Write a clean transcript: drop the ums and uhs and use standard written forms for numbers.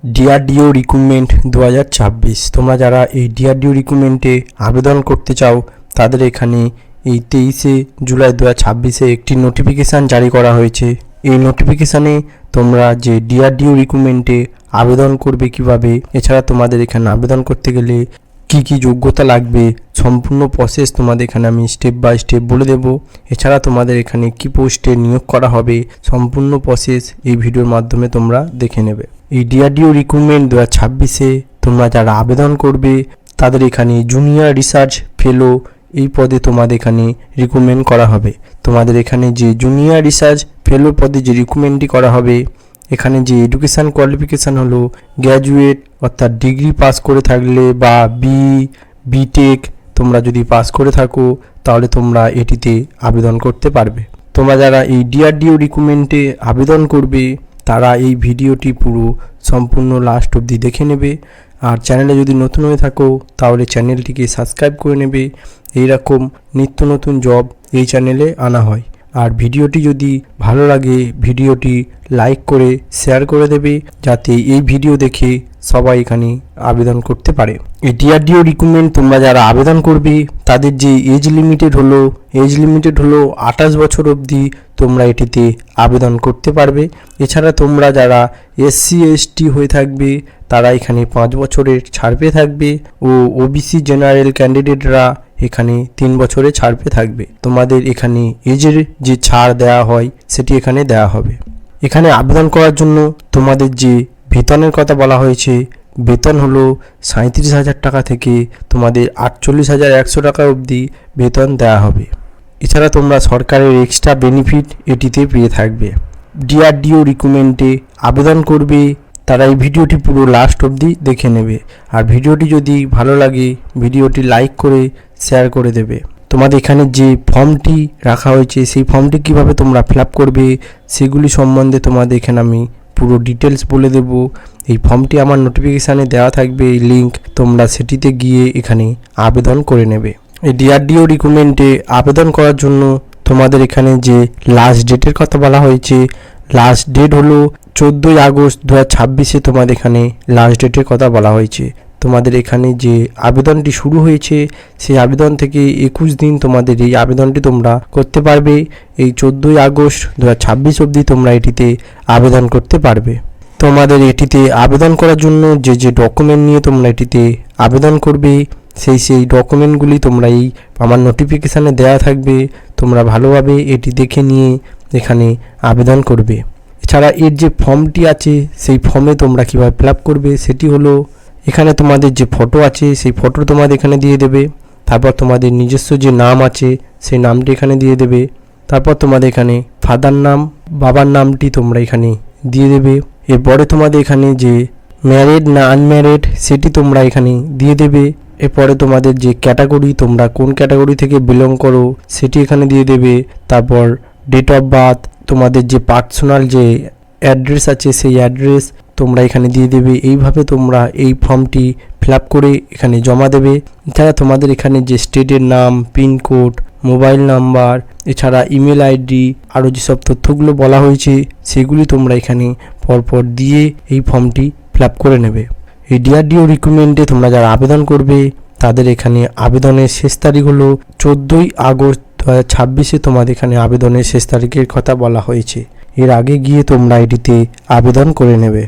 DRDO recruitment 2026 তোমরা যারা এই ডিআরডিও রিক্রুটমেন্টে আবেদন করতে চাও তাদের এখানে এই 23শে জুলাই 2026-এ একটি নোটিফিকেশান জারি করা হয়েছে। এই নোটিফিকেশানে তোমরা যে ডিআরডিও রিক্রুটমেন্টে আবেদন করবে কিভাবে, এছাড়া তোমাদের এখানে আবেদন করতে গেলে কি কি যোগ্যতা লাগবে, সম্পূর্ণ প্রসেস তোমাদের এখানে আমি স্টেপ বাই স্টেপ বলে দেব। এছাড়া তোমাদের এখানে কি পোস্টে নিয়োগ করা হবে, সম্পূর্ণ প্রসেস এই ভিডিওর মাধ্যমে তোমরা দেখে নেবে। এই ডিআরডিও রিক্রুটমেন্ট 2026-এ তোমরা যারা আবেদন করবে তাদের এখানে জুনিয়র রিসার্চ ফেলো এই পদে তোমাদের এখানে রিক্রুটমেন্ট করা হবে। তোমাদের এখানে যে জুনিয়র রিসার্চ ফেলো পদে যে রিক্রুটমেন্টটি করা হবে, এখানে যে এডুকেশান কোয়ালিফিকেশান হলো গ্র্যাজুয়েট অর্থাৎ ডিগ্রি পাস করে থাকলে বা বিটেক তোমরা যদি পাস করে থাকো তাহলে তোমরা এটিতে আবেদন করতে পারবে। তোমরা যারা এই ডিআরডিও রিক্রুটমেন্টে আবেদন করবে তারা এই ভিডিওটি পুরো সম্পূর্ণ লাস্ট অবধি দেখে নেবে। আর চ্যানেলে যদি নতুন হয়ে থাকো তাহলে চ্যানেলটিকে সাবস্ক্রাইব করে নেবে। এইরকম নিত্য নতুন জব এই চ্যানেলে আনা হয়। আর ভিডিওটি যদি ভালো লাগে ভিডিওটি লাইক করে শেয়ার করে দেবে, যাতে এই ভিডিও দেখে সবাই এখানে আবেদন করতে পারে। এই ডিআরডিও রিক্রুটমেন্ট তোমরা যারা আবেদন করবে তাদের যে এজ লিমিটেড হলো 28 বছর অবধি তোমরা এটিতে আবেদন করতে পারবে। এছাড়া তোমরা যারা এসসি এসটি হয়ে থাকবে তারা এখানে 5 বছরের ছাড় পেয়ে থাকবে ও ওবিসি জেনারেল ক্যান্ডিডেটরা এখানে 3 বছরে ছাড় পেয়ে থাকবে। তোমাদের এখানে এজের যে ছাড় দেওয়া হয় সেটি এখানে দেওয়া হবে। এখানে আবেদন করার জন্য তোমাদের যে বেতনের কথা বলা হয়েছে, বেতন হলো 37,000 টাকা থেকে তোমাদের 48,100 টাকা অবধি বেতন দেওয়া হবে। এছাড়া তোমরা সরকারের এক্সট্রা বেনিফিট এটিতে পেয়ে থাকবে। ডিআরডিও রিক্রুটমেন্টে আবেদন করবে তারা এই ভিডিওটি পুরো লাস্ট অবধি দেখে নেবে। আর ভিডিওটি যদি ভালো লাগে ভিডিওটি লাইক করে শেয়ার করে দেবে। তোমাদের এখানে যে ফর্মটি রাখা হয়েছে সেই ফর্মটি কিভাবে তোমরা ফিল আপ করবে সেগুলি সম্বন্ধে তোমাদের এখানে আমি পুরো ডিটেলস বলে দেব। এই ফর্মটি আমার নোটিফিকেশানে দেওয়া থাকবে, এই লিঙ্ক তোমরা সেটিতে গিয়ে এখানে আবেদন করে নেবে। এই ডিআরডিও রিক্রুটমেন্টে আবেদন করার জন্য তোমাদের এখানে যে লাস্ট ডেটের কথা বলা হয়েছে, লাস্ট ডেট হলো 14 আগস্ট 2026-এ তোমাদের এখানে লাস্ট ডেটের কথা বলা হয়েছে। তোমাদের এখানে যে আবেদনটি শুরু হয়েছে সেই আবেদন থেকে 21 দিন তোমাদের এই আবেদনটি তোমরা করতে পারবে। এই 14 আগস্ট 2026 অবধি তোমরা এটিতে আবেদন করতে পারবে। তোমাদের এটিতে আবেদন করার জন্য যে যে ডকুমেন্ট নিয়ে তোমরা এটিতে আবেদন করবে সেই ডকুমেন্টগুলি তোমরা এই আমার নোটিফিকেশানে দেওয়া থাকবে। তোমরা ভালোভাবে এটি দেখে নিয়ে এখানে আবেদন করবে। এছাড়া এর যে ফর্মটি আছে সেই ফর্মে তোমরা কীভাবে ফিল আপ করবে সেটি হলো, এখানে তোমাদের যে ফটো আছে সেই ফটো তোমাদের এখানে দিয়ে দেবে। তারপর তোমাদের নিজস্ব যে নাম আছে সেই নামটি এখানে দিয়ে দেবে। তারপর তোমাদের এখানে ফাদার নাম, বাবার নামটি তোমরা এখানে দিয়ে দেবে। এরপরে তোমাদের এখানে যে ম্যারিড না আনম্যারিড সেটি তোমরা এখানে দিয়ে দেবে। এরপরে তোমাদের যে ক্যাটাগরি, তোমরা কোন ক্যাটাগরি থেকে বিলং করো সেটি এখানে দিয়ে দেবে। তারপর ডেট অফ বার্থ, তোমাদের যে পার্সোনাল যে অ্যাড্রেস আছে সেই অ্যাড্রেস তোমরা এখানে দিয়ে দেবে। এইভাবে তোমরা এই ফর্মটি ফিল আপ করে এখানে জমা দেবে। এছাড়া তোমাদের এখানে যে স্টেটের নাম, পিনকোড, মোবাইল নাম্বার, এছাড়া ইমেল আইডি, আরও যেসব তথ্যগুলো বলা হয়েছে সেগুলি তোমরা এখানে পরপর দিয়ে এই ফর্মটি ফিল আপ করে নেবে। এই ডিআরডিও রিক্রুটমেন্টে তোমরা যারা আবেদন করবে তাদের এখানে আবেদনের শেষ তারিখ হলো 14 আগস্ট 2026-এ তোমাদের এখানে আবেদনের শেষ তারিখের কথা বলা হয়েছে। এর আগে গিয়ে তোমরা এটিতে আবেদন করে নেবে।